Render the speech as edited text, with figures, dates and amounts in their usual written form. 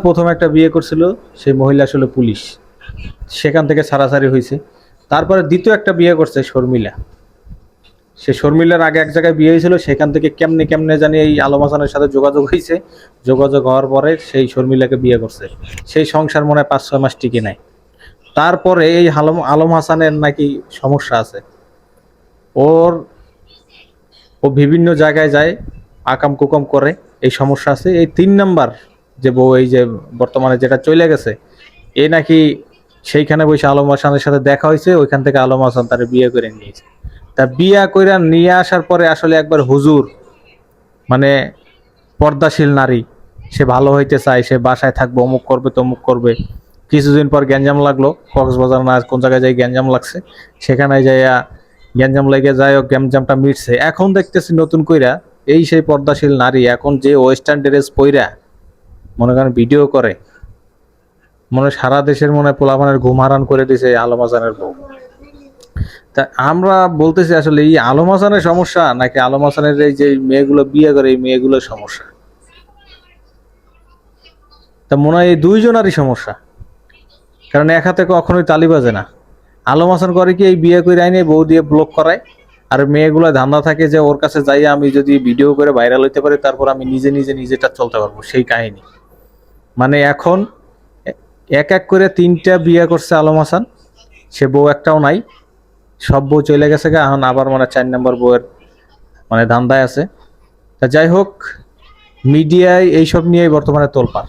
প্রথম একটা বিয়ে করছিল, সেই মহিলা আসলে পুলিশ, সেখান থেকে ছাড়াছাড়ি হয়েছে। তারপরে দ্বিতীয় একটা বিয়ে করছে শর্মিলা। সে শর্মিলার আগে এক জায়গায় বিয়ে হয়েছিল, সেখান থেকে কেমনে কেমনে জানি এই আলম হাসানের সাথে যোগাযোগ হয়েছে। যোগাযোগ হওয়ার পরে সেই শর্মিলাকে বিয়ে করছে। সেই সংসার মনে হয় 5-6 মাস টিকে নাই। তারপরে এই আলম আলম হাসানের নাকি সমস্যা আছে। ওর ও বিভিন্ন জায়গায় যায়, আকাম কুকাম করে, এই সমস্যা আছে। এই 3 নাম্বার যে বউ, এই যে বর্তমানে যেটা চলে গেছে, এ নাকি সেইখানে বসে আলম হাসানের সাথে দেখা হয়েছে, ওইখান থেকে আলম হাসান তার বিয়ে করে নিয়েছে। তা বিয়া কইরা নিয়ে আসার পরে আসলে একবার হুজুর, মানে পর্দাশীল নারী, সে ভালো হইতে চায়, সে বাসায় থাকবে, অমুক করবে তমুক করবে। কিছুদিন পর গ্যাঞ্জাম লাগলো, কক্সবাজার না কোন জায়গায় যাই গ্যাঞ্জাম লাগছে, সেখানে যাইয়া গ্যাঞ্জাম লেগে যায়, ও গ্যাঞ্জামটা মিটছে। এখন দেখতেছি নতুন কইরা এই সেই পর্দাশীল নারী এখন যে ওয়েস্টার্ন ড্রেস পইরা মনে করেন ভিডিও করে, মনে সারা দেশের মনে পোলাপানের ঘুম হারান করে দিছে আলম হাসানের বউ। তা আমরা বলতেছি আসলে এই আলম হাসানের সমস্যা নাকি আলম হাসানের এই যে মেয়েগুলো বিয়ে করে এই মেয়েগুলোর সমস্যা। তা মনে হয় এই দুইজনারই সমস্যা, কারণ এক হাতে কখনোই তালি বাজে না। আলম হাসান করে কি, এই বিয়ে করে আইনে বউ দিয়ে ব্লক করায়, আর মেয়েগুলো ধান্দা থাকে যে ওর কাছে যাই আমি যদি ভিডিও করে ভাইরাল হইতে পারি, তারপর আমি নিজে নিজে নিজেটা চলতে পারবো, সেই কাহিনী। মানে এখন এক এক করে 3টা বিয়ে করছে আলম হাসান, সে বউ একটাও নাই, সব বউ চলে গেছে গা, এখন আবার মানে 4 নম্বর বউয়ের মানে ধান্দায় আছে। তা যাই হোক, মিডিয়ায় এইসব নিয়েই বর্তমানে তোলপাড়।